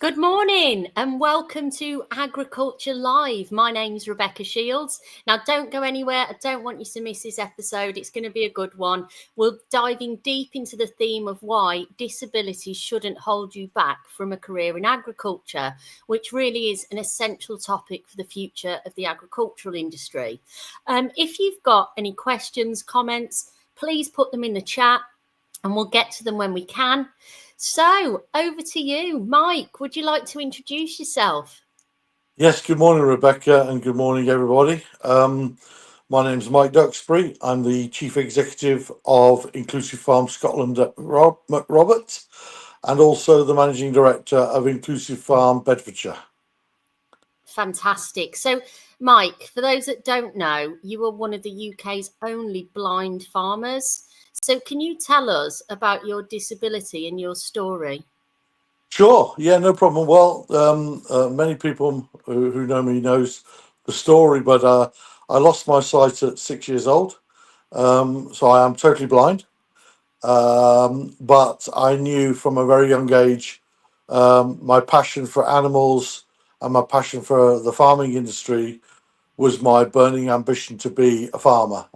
Good morning and welcome to Agriculture Live. My name's Rebecca Shields. Now, don't go anywhere. I don't want you to miss this episode. It's going to be a good one. We're diving deep into the theme of why disabilities shouldn't hold you back from a career in agriculture, which really is an essential topic for the future of the agricultural industry. If you've got any questions, comments, please put them in the chat and we'll get to them when we can. So, over to you, Mike. Would you like to introduce yourself? Yes, good morning, Rebecca, and good morning, everybody. My name's Mike Duxbury. I'm the Chief Executive of Inclusive Farm Scotland at Robert, and also the Managing Director of Inclusive Farm Bedfordshire. Fantastic. So, Mike, for those that don't know, you are one of the UK's only blind farmers. So, can you tell us about your disability and your story? Sure, yeah, no problem. Well, many people who know me knows the story, but I lost my sight at 6 years old, so I am totally blind. But I knew from a very young age my passion for animals and my passion for the farming industry was my burning ambition to be a farmer.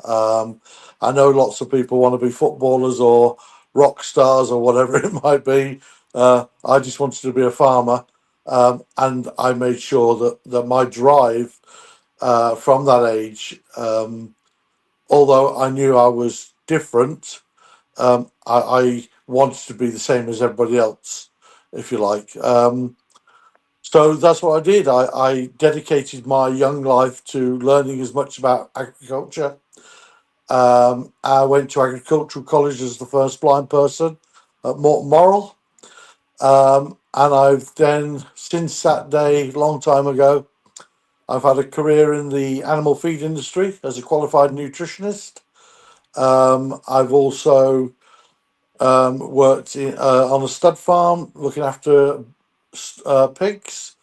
I know lots of people want to be footballers or rock stars or whatever it might be. I just wanted to be a farmer, and I made sure that my drive from that age, although I knew I was different, I wanted to be the same as everybody else, if you like. So that's what I did. I dedicated my young life to learning as much about agriculture. I went to agricultural college as the first blind person at Morton Morrell. And I've then, since that day, long time ago, I've had a career in the animal feed industry as a qualified nutritionist. I've also worked on a stud farm looking after pigs.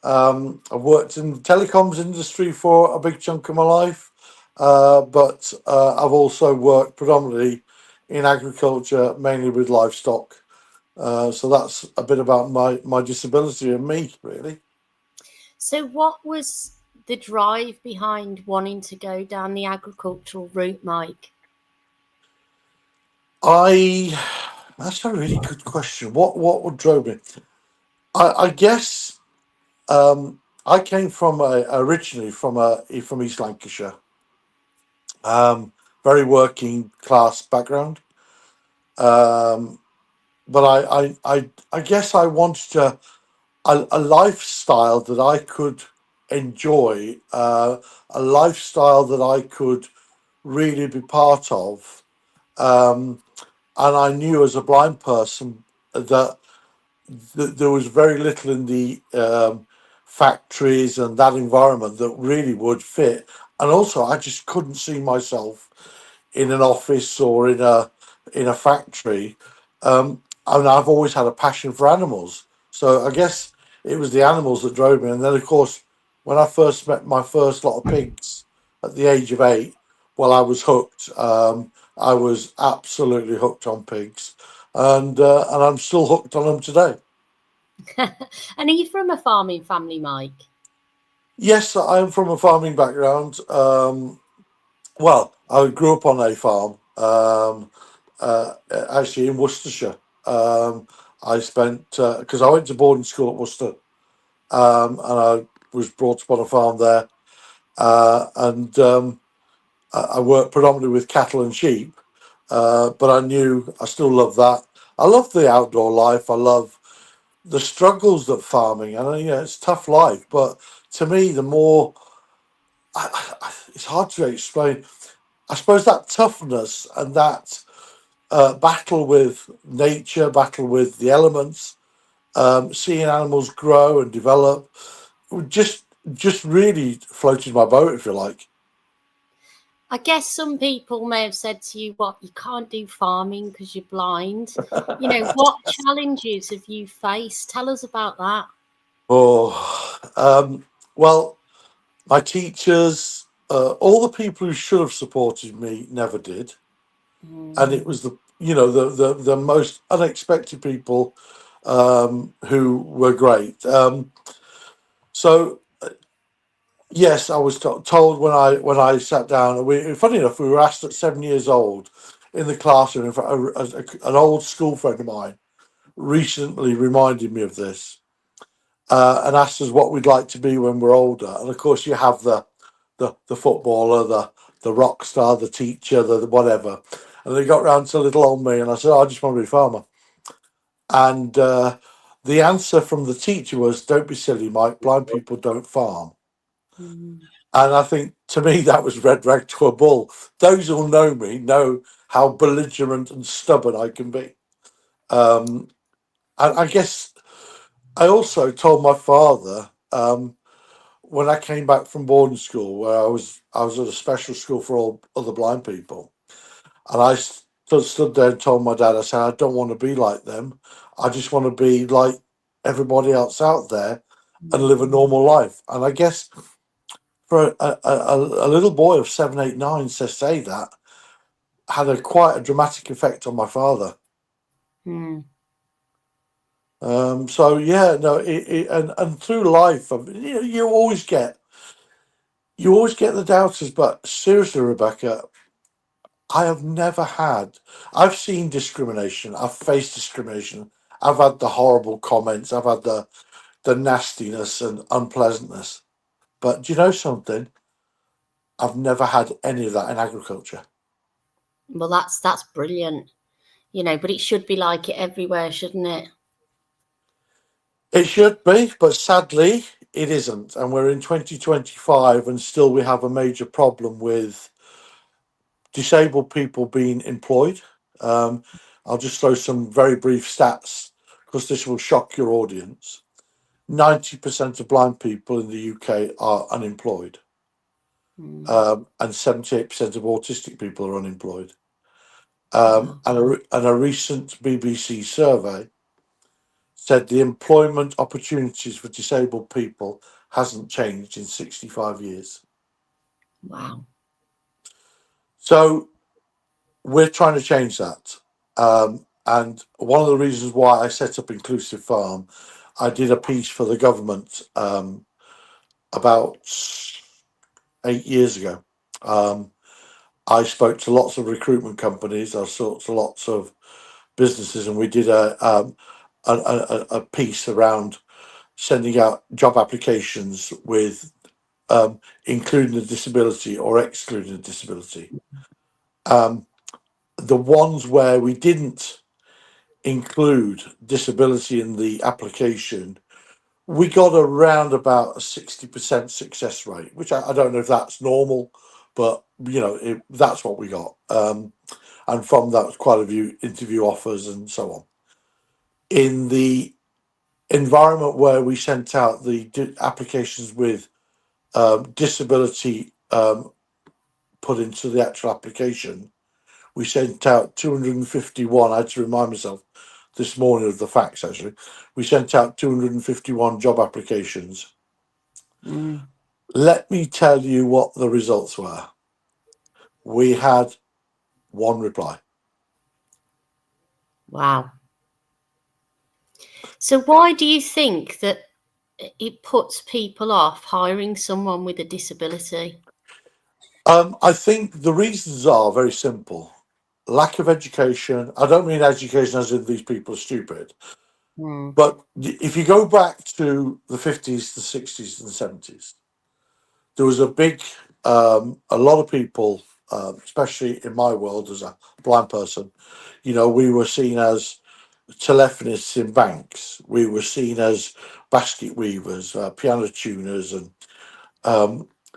I've worked in the telecoms industry for a big chunk of my life, but I've also worked predominantly in agriculture, mainly with livestock. So that's a bit about my disability and me, really. So, what was the drive behind wanting to go down the agricultural route, Mike? I That's a really good question. What would drove me? I guess I came from originally from East Lancashire, very working class background. Um, but I guess I wanted a lifestyle that I could enjoy, a lifestyle that I could really be part of. Um, and I knew as a blind person that there was very little in the factories and that environment that really would fit. And also, I just couldn't see myself in an office or in a factory. And I've always had a passion for animals, so I guess it was the animals that drove me. And then, of course, when I first met my first lot of pigs at the age of 8, well, I was hooked. I was absolutely hooked on pigs, and I'm still hooked on them today. And are you from a farming family, Mike? Yes, I'm from a farming background. Well, I grew up on a farm, actually in Worcestershire. I spent because I went to boarding school at Worcester, and I was brought up on a farm there, and I worked predominantly with cattle and sheep. But I knew I still love that. I love the outdoor life. I love the struggles that farming, and it's tough life. But to me, the more it's hard to explain. I suppose that toughness and that battle with nature, battle with the elements, seeing animals grow and develop, just just really floated my boat, if you like. I guess some people may have said to you, "What, you can't do farming because you're blind." What challenges have you faced? Tell us about that. Oh, well, my teachers, all the people who should have supported me never did, Mm. and it was the most unexpected people. who were great. So yes, I was told when I sat down. Funny enough, we were asked at 7 years old in the classroom. In fact, an old school friend of mine recently reminded me of this, and asked us what we'd like to be when we're older. And of course, you have the footballer, the rock star, the teacher, the whatever. And they got round to little old me, and I said, "Oh, I just want to be a farmer." And the answer from the teacher was, "Don't be silly, Mike. Blind people don't farm." Mm. And I think to me that was red rag to a bull. Those who know me know how belligerent and stubborn I can be. And I guess I also told my father, when I came back from boarding school, where I was at a special school for all other blind people, and I stood there and told my dad, I said, "I don't want to be like them. I just want to be like everybody else out there and live a normal life." And I guess for a little boy of 7, 8, 9 to say that had quite a dramatic effect on my father. Mm. So yeah, no, and through life, you always get the doubters. But seriously, Rebecca, I have never had. I've seen discrimination. I've faced discrimination. I've had the horrible comments. I've had the nastiness and unpleasantness. But do you know something? I've never had any of that in agriculture. Well, that's brilliant, but it should be like it everywhere, shouldn't it? It should be, but sadly, it isn't. And we're in 2025, and still we have a major problem with disabled people being employed. Um, I'll just throw some very brief stats because this will shock your audience. 90% of blind people in the UK are unemployed, Mm. and 78% of autistic people are unemployed. Wow. And a recent BBC survey said the employment opportunities for disabled people hasn't changed in 65 years. Wow. So we're trying to change that. And one of the reasons why I set up Inclusive Farm, I did a piece for the government about 8 years ago. Um, I spoke to lots of recruitment companies. I spoke to lots of businesses, and we did a piece around sending out job applications with including a disability or excluding a disability. Um, the ones where we didn't include disability in the application, we got around about a 60% success rate, which I don't know if that's normal, but that's what we got. And from that, quite a few interview offers and so on. In the environment where we sent out the applications with disability put into the actual application, we sent out 251. I had to remind myself this morning of the facts, actually. We sent out 251 job applications. Mm. Let me tell you what the results were. We had one reply. Wow. So why do you think that it puts people off hiring someone with a disability? I think the reasons are very simple. Lack of education. I don't mean education as in these people are stupid, Mm. but if you go back to the 50s, the 60s, and the 70s, there was a lot of people, especially in my world as a blind person, we were seen as telephonists in banks. We were seen as basket weavers, piano tuners, and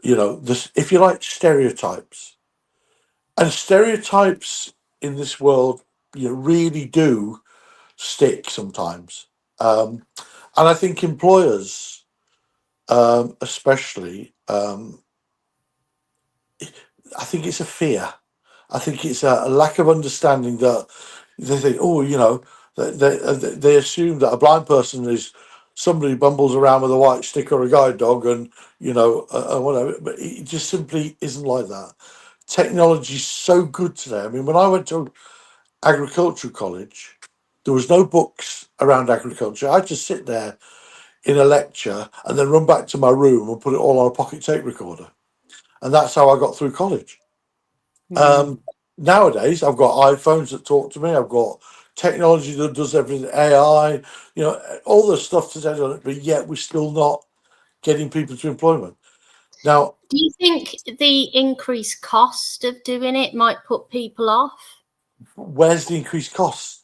this, if you like, stereotypes. And stereotypes in this world, really do stick sometimes. And I think employers, especially, I think it's a fear. I think it's a lack of understanding that they think, oh, they assume that a blind person is somebody who bumbles around with a white stick or a guide dog, and whatever. But it just simply isn't like that. Technology is so good today. I mean, when I went to agricultural college, There was no books around agriculture. I'd just sit there in a lecture and then run back to my room and put it all on a pocket tape recorder. And that's how I got through college. Mm. Nowadays, I've got iPhones that talk to me. I've got technology that does everything, AI, all the stuff that's on it, but yet we're still not getting people to employment. Now, Do you think the increased cost of doing it might put people off? where's the increased cost?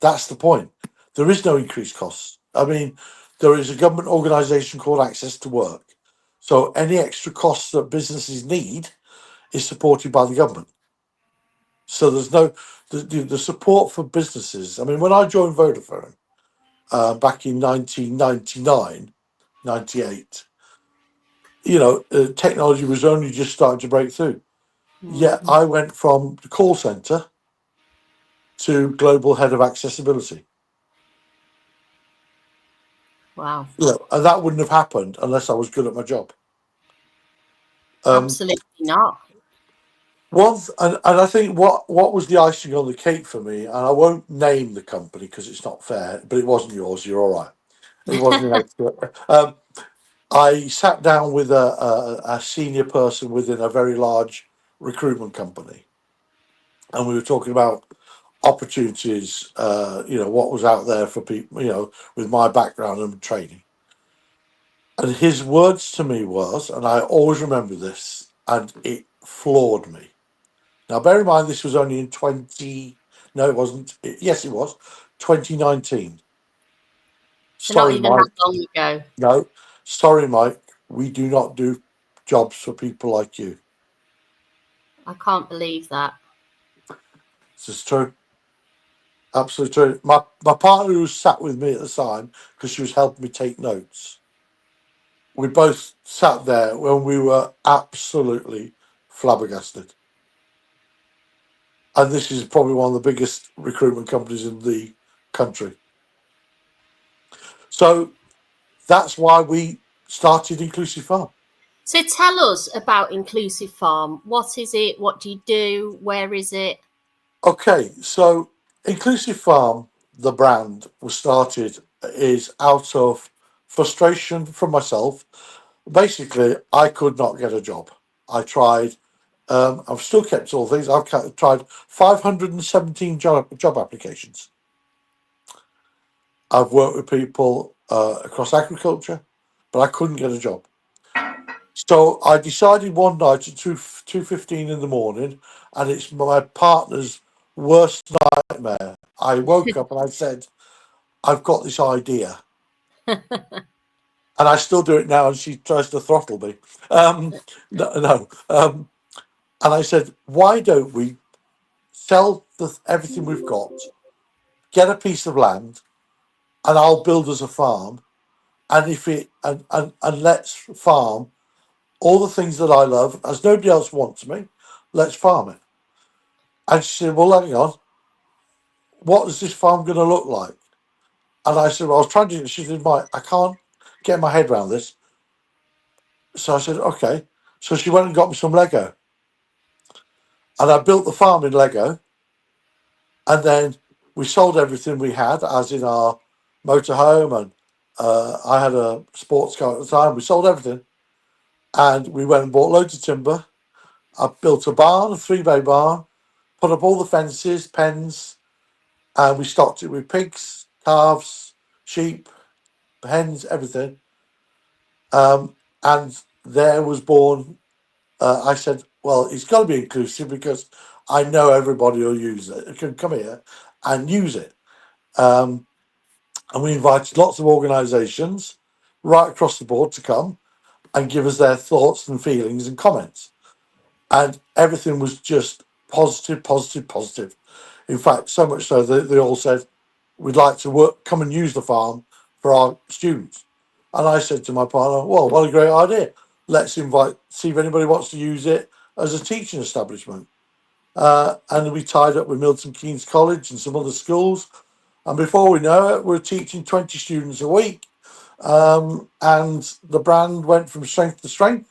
That's the point. There is no increased cost. I mean, there is a government organisation called Access to Work. So any extra costs that businesses need is supported by the government. So there's no the support for businesses. I mean, when I joined Vodafone back in 1999, 98, technology was only just starting to break through. Yet Mm. I went from the call centre to global head of accessibility. Wow. Yeah, and that wouldn't have happened unless I was good at my job. Absolutely not. And I think what was the icing on the cake for me, and I won't name the company because it's not fair, but it wasn't yours. You're all right. It wasn't an expert. I sat down with a senior person within a very large recruitment company, and we were talking about opportunities. What was out there for people. With my background and training. And his words to me was, and I always remember this, and it floored me. Now, bear in mind, this was only in 20. No, it wasn't. Yes, it was 2019. So not Sorry, even that Mike. long ago. No, sorry, Mike. We do not do jobs for people like you. I can't believe that. This is true. Absolutely true. My partner who sat with me at the time, because she was helping me take notes, we both sat there when we were absolutely flabbergasted. And this is probably one of the biggest recruitment companies in the country. So that's why we started Inclusive Farm. So tell us about Inclusive Farm. What is it? What do you do? Where is it? Okay, so Inclusive Farm, the brand, was started is out of frustration from myself. Basically, I could not get a job. I tried. I've still kept all things. Tried 517 job applications. I've worked with people across agriculture, but I couldn't get a job. So I decided one night at 2:15 in the morning, and it's my partner's worst nightmare. I woke up and I said, "I've got this idea," and I still do it now. And she tries to throttle me. No, no. And I said, "Why don't we sell everything we've got, get a piece of land, and I'll build us a farm, and if it and let's farm all the things that I love, as nobody else wants me. Let's farm it." And she said, "Well, hang on. What is this farm going to look like?" And I said, "Well, I was trying to." She said, "Mike, I can't get my head around this." So I said, "Okay." So she went and got me some Lego, and I built the farm in Lego. And then we sold everything we had, as in our motorhome, and I had a sports car at the time. We sold everything, and we went and bought loads of timber. I built a barn, a 3-bay barn, put up all the fences, pens, and we stocked it with pigs, calves, sheep, hens, everything. And there was born. I said, "Well, it's got to be inclusive because I know everybody will use it. It can come here and use it." Um, and we invited lots of organisations right across the board to come and give us their thoughts and feelings and comments. And everything was just positive, positive, positive. In fact, so much so that they all said, "We'd like to come and use the farm for our students." And I said to my partner, "Well, what a great idea. Let's see if anybody wants to use it as a teaching establishment." And we tied up with Milton Keynes College and some other schools. And before we know it, we're teaching 20 students a week. And the brand went from strength to strength.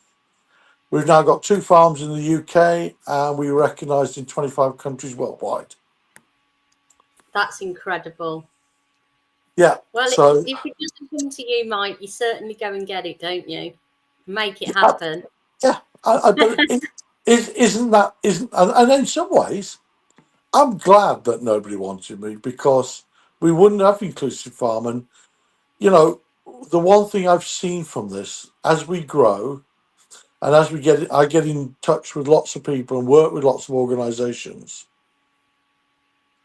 We've now got 2 farms in the UK, and we were recognised in 25 countries worldwide. That's incredible. Yeah. Well, So if it doesn't come to you, Mike, you certainly go and get it, don't you? Make it yeah, happen. but isn't that isn't and in some ways I'm glad that nobody wanted me because we wouldn't have inclusive farm. And you know, the one thing I've seen from this as we grow and as I get in touch with lots of people and work with lots of organisations.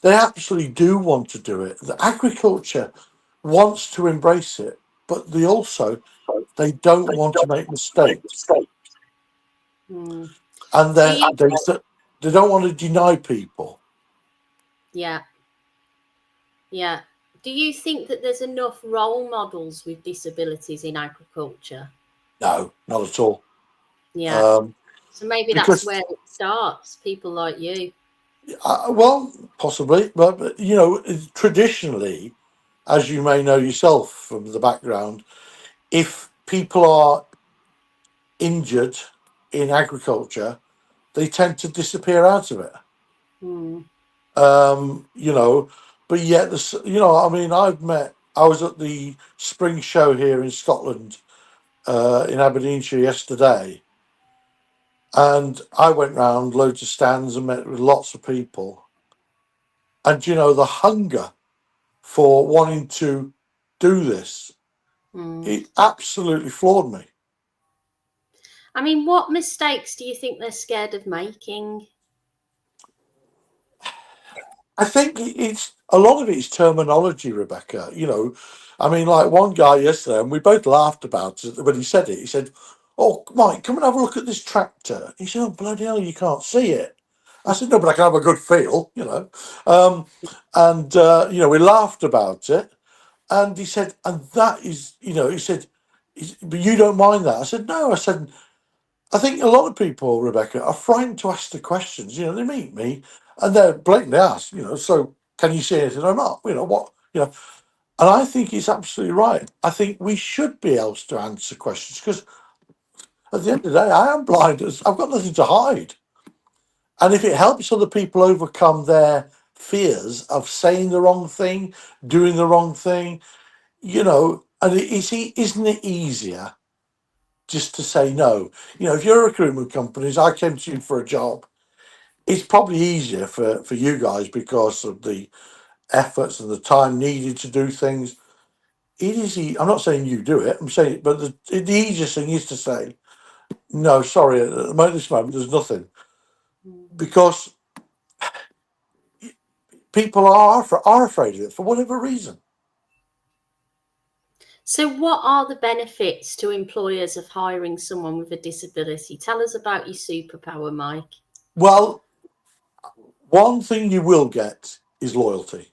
They absolutely do want to do it. The agriculture wants to embrace it, but they don't want to make mistakes, Hmm. and Do you? they don't want to deny people. Yeah, yeah. Do you think that there's enough role models with disabilities in agriculture? No, not at all. Yeah. Um, So maybe that's because where it starts. People like you. well, possibly, but traditionally, as you may know yourself from the background, if people are injured in agriculture, they tend to disappear out of it. Hmm. You know, but yet I mean, I was at the spring show here in Scotland, in Aberdeenshire yesterday, and I went round loads of stands and met with lots of people, and the hunger for wanting to do this, Hmm. it absolutely floored me. I mean, what mistakes do you think they're scared of making? I think it's a lot of it is terminology, Rebecca. I mean, like one guy yesterday, and we both laughed about it when he said it. He said, "Oh, Mike, come and have a look at this tractor." He said, "Oh, bloody hell, you can't see it." I said, "No, but I can have a good feel." Um, and we laughed about it. And he said, "And that is," he said, "But you don't mind that?" I said, "No." I said, I think a lot of people, Rebecca, are frightened to ask the questions. They meet me and they're blatantly asked, so can you see anything or not? What, and I think he's absolutely right. I think we should be able to answer questions because at the end of the day, I am blind. I've got nothing to hide. And if it helps other people overcome their fears of saying the wrong thing, doing the wrong thing, and isn't it easier just to say no? If you're a recruitment company, as I came to you for a job, it's probably easier for you guys because of the efforts and the time needed to do things. It is. I'm not saying you do it. I'm saying, but the easiest thing is to say no. Sorry, at this moment, there's nothing because people are afraid of it for whatever reason. So, what are the benefits to employers of hiring someone with a disability? Tell us about your superpower, Mike. Well, one thing you will get is loyalty.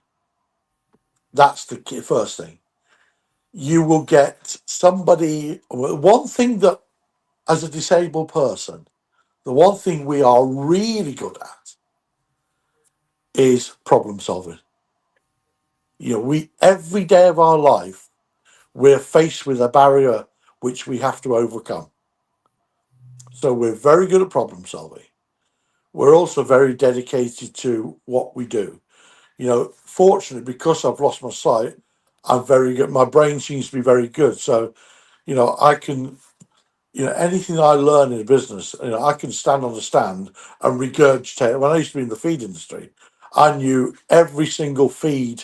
That's the first thing. You will get somebody. One thing that, as a disabled person, the one thing we are really good at is problem solving. We every day of our life we're faced with a barrier which we have to overcome. So we're very good at problem solving. We're also very dedicated to what we do. Fortunately, because I've lost my sight, I'm very good. My brain seems to be very good. So, I can, anything I learn in a business, I can stand on the stand and regurgitate. When I used to be in the feed industry, I knew every single feed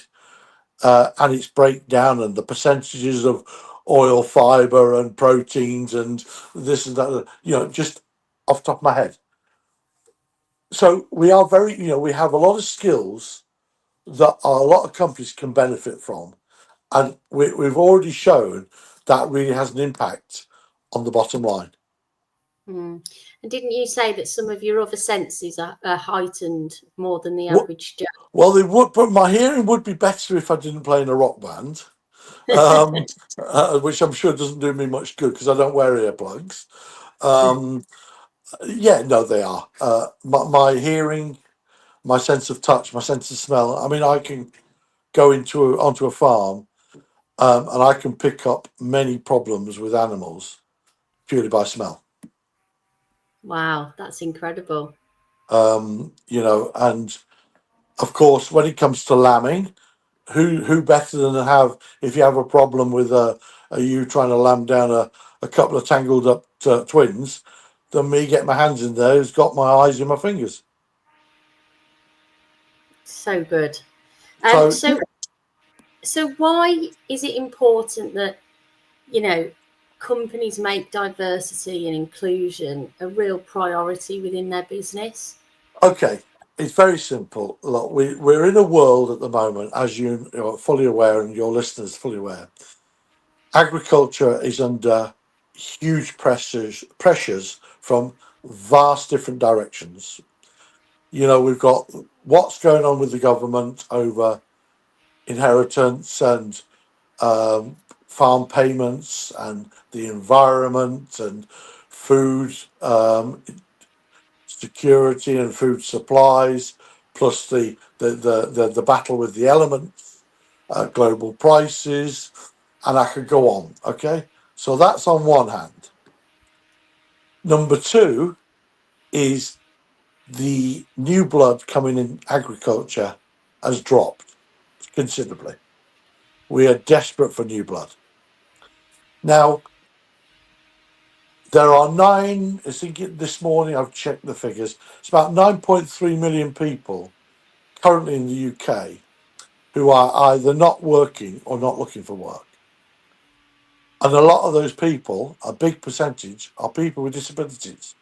and its breakdown and the percentages of oil, fiber, and proteins, and this and that. Just off the top of my head. So we are very, we have a lot of skills that a lot of companies can benefit from, and we've already shown that really has an impact on the bottom line. Hmm. And didn't you say that some of your other senses are heightened more than the What? average Joe? Well, they would, but my hearing would be better if I didn't play in a rock band, which I'm sure doesn't do me much good because I don't wear earplugs. Um, yeah, no, they are. My hearing, my sense of touch, my sense of smell. I mean, I can go onto a farm, and I can pick up many problems with animals purely by smell. Wow, that's incredible. And Of course, when it comes to lambing, who better than to have, if you have a problem with a ewe trying to lamb down a couple of tangled up twins, than me get my hands in there who's got my eyes in my fingers. So good. So So why is it important that, you know, companies make diversity and inclusion a real priority within their business? okay, it's very simple. Look, we're in a world at the moment, as you're fully aware, and your listeners fully aware. Agriculture is under huge pressures from vast different directions. We've got what's going on with the government over inheritance and farm payments and the environment and food security and food supplies, plus the battle with the elements, global prices, and I could go on. Okay, so that's on one hand. Number two is the new blood coming in agriculture has dropped considerably. We are desperate for new blood. Now, there are I think this morning I've checked the figures, it's about 9.3 million people currently in the UK who are either not working or not looking for work. And a lot of those people, a big percentage, are people with disabilities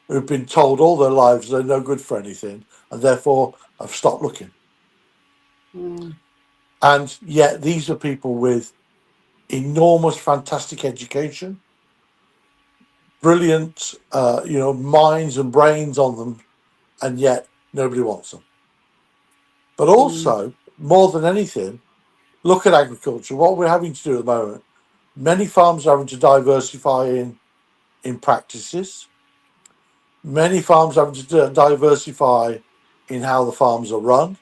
who've been told all their lives they're no good for anything and therefore have stopped looking. Mm. And yet these are people with enormous, fantastic education, brilliant, minds and brains on them, and yet nobody wants them. But Mm. also, more than anything, look at agriculture. What we're having to do at the moment, many farms are having to diversify in practices. Many farms are having to diversify in how the farms are run.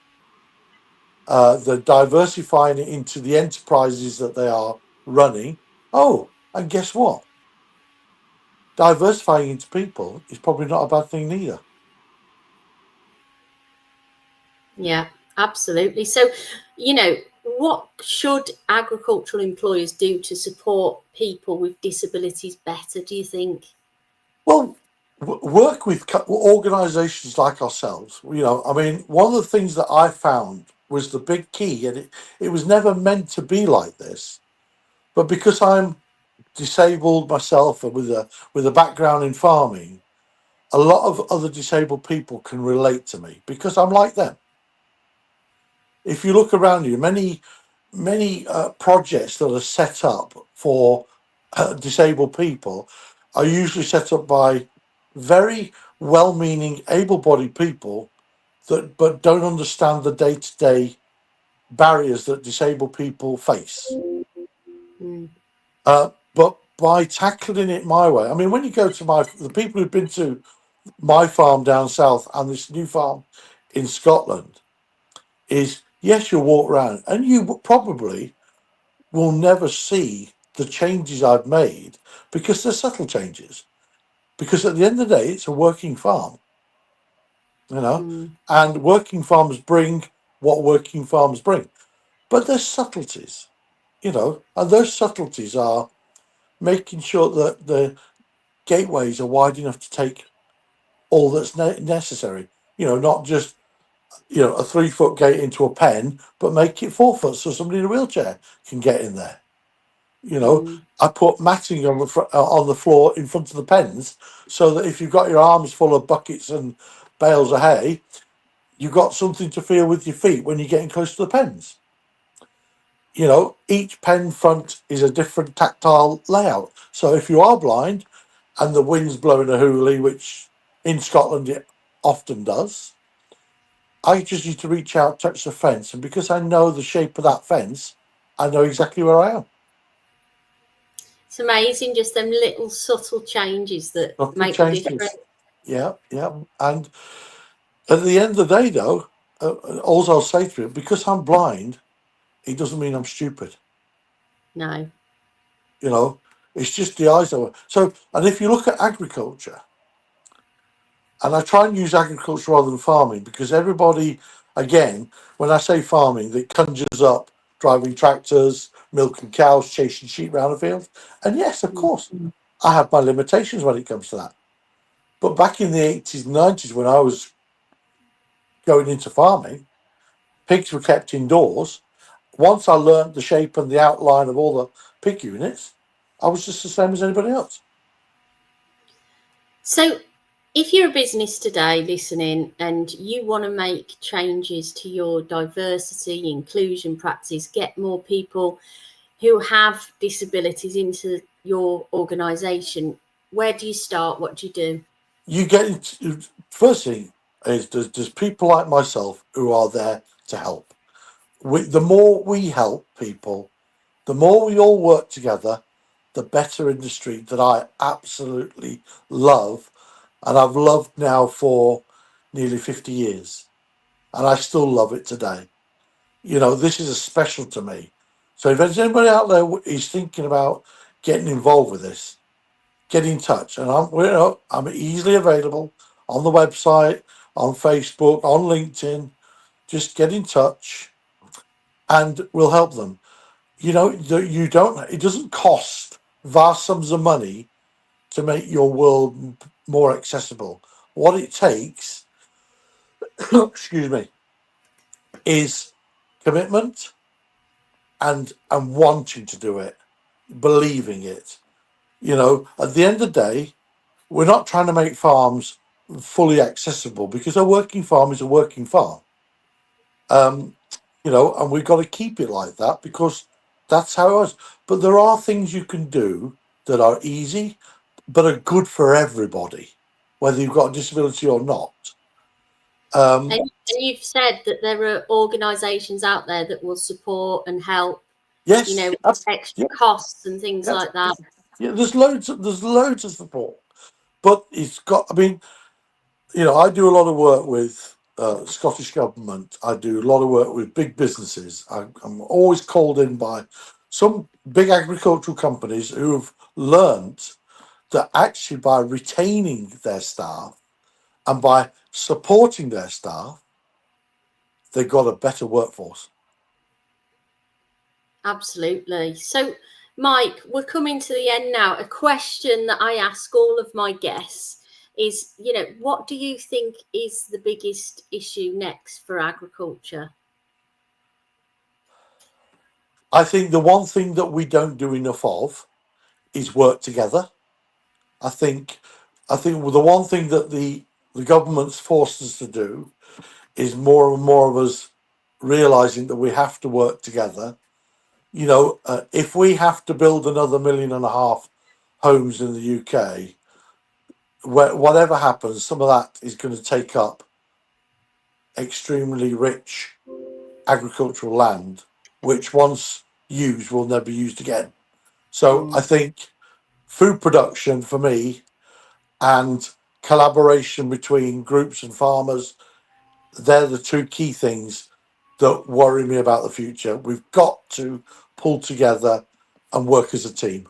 They're diversifying it into the enterprises that they are running. Oh, and guess what? Diversifying into people is probably not a bad thing neither. Yeah, absolutely. So, you know, what should agricultural employers do to support people with disabilities better, do you think? Well, work with organisations like ourselves. I mean, one of the things that I found was the big key, and it was never meant to be like this, but because I'm disabled myself and with a background in farming, a lot of other disabled people can relate to me because I'm like them. If you look around you, many projects that are set up for disabled people are usually set up by very well-meaning, able-bodied people that but don't understand the day-to-day barriers that disabled people face. Mm. But by tackling it my way, I mean, when you go to the people who've been to my farm down south and this new farm in Scotland, is yes, you'll walk around and you probably will never see the changes I've made because they're subtle changes. Because at the end of the day, it's a working farm, you know, Mm. and working farms bring what working farms bring. But there's subtleties, and those subtleties are making sure that the gateways are wide enough to take all that's necessary. Not just a 3 foot gate into a pen, but make it 4 foot so somebody in a wheelchair can get in there. Mm. I put matting on the floor in front of the pens so that if you've got your arms full of buckets and bales of hay, you've got something to feel with your feet when you're getting close to the pens. Each pen front is a different tactile layout. So if you are blind and the wind's blowing a hoolie, which in Scotland it often does, I just need to reach out, touch the fence, and because I know the shape of that fence, I know exactly where I am. It's amazing, just them little subtle changes that Nothing make the difference. changes. Yeah, yeah. And at the end of the day, though, all I'll say to it, because I'm blind, it doesn't mean I'm stupid. No. You know, it's just the eyes that were. So, and if you look at agriculture, and I try and use agriculture rather than farming because everybody Again, when I say farming, that conjures up driving tractors, milking cows, chasing sheep around the field. And yes, of course, I have my limitations when it comes to that. But back in the 80s, 90s, when I was going into farming, pigs were kept indoors. Once I learnt the shape and the outline of all the pig units, I was just the same as anybody else. So, if you're a business today listening and you want to make changes to your diversity, inclusion practice, get more people who have disabilities into your organisation, where do you start? What do you do? You get into, first thing is there's people like myself who are there to help. The more we help people, the more we all work together, the better industry that I absolutely love. And I've loved now for nearly 50 years. And I still love it today. You know, this is a special to me. So if there's anybody out there who is thinking about getting involved with this, get in touch. And I'm easily available on the website, on Facebook, on LinkedIn. Just get in touch and we'll help them. You know, it doesn't cost vast sums of money to make your world more accessible. What it takes, excuse me, is commitment and wanting to do it, believing it. You know, at the end of the day, we're not trying to make farms fully accessible because a working farm is a working farm. Um, you know, and we've got to keep it like that because that's how it was. But there are things you can do that are easy, but are good for everybody, whether you've got a disability or not. And you've said that there are organisations out there that will support and help, you know, Yes, extra yeah, costs and things yeah, like that. yeah. There's loads of support, but it's got. I mean, you know, I do a lot of work with Scottish government. I do a lot of work with big businesses. I'm always called in by some big agricultural companies who have learnt that actually by retaining their staff and by supporting their staff, they've got a better workforce. Absolutely. So, Mike, we're coming to the end now. A question that I ask all of my guests is, you know, what do you think is the biggest issue next for agriculture? I think the one thing that we don't do enough of is work together. I think the one thing that the government's forced us to do is more and more of us realizing that we have to work together. You know, if we have to build another 1.5 million homes in the UK, whatever happens, some of that is going to take up extremely rich agricultural land, which once used will never be used again. So I think food production for me and collaboration between groups and farmers, they're the two key things that worry me about the future. We've got to pull together and work as a team.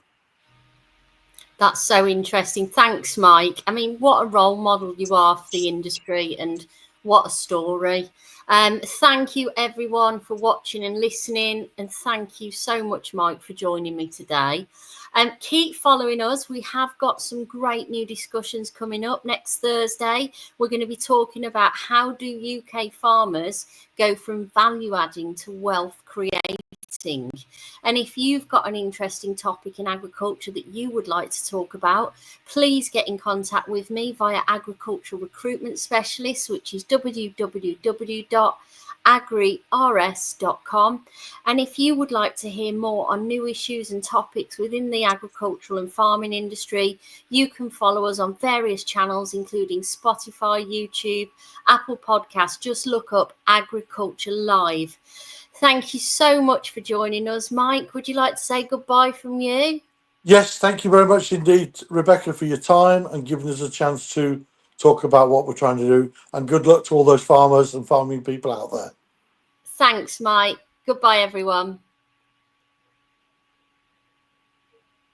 That's so interesting. Thanks, Mike. I mean, what a role model you are for the industry and what a story. Thank you, everyone, for watching and listening. And thank you so much, Mike, for joining me today. Keep following us. We have got some great new discussions coming up next Thursday. We're going to be talking about how do UK farmers go from value adding to wealth creating. And if you've got an interesting topic in agriculture that you would like to talk about, please get in contact with me via Agricultural Recruitment Specialist, which is www.agrirs.com. And if you would like to hear more on new issues and topics within the agricultural and farming industry, you can follow us on various channels, including Spotify, YouTube, Apple Podcasts. Just look up Agriculture Live. Thank you so much for joining us. Mike, would you like to say goodbye from you? Yes, thank you very much indeed, Rebecca, for your time and giving us a chance to talk about what we're trying to do. And good luck to all those farmers and farming people out there. Thanks, Mike. Goodbye, everyone.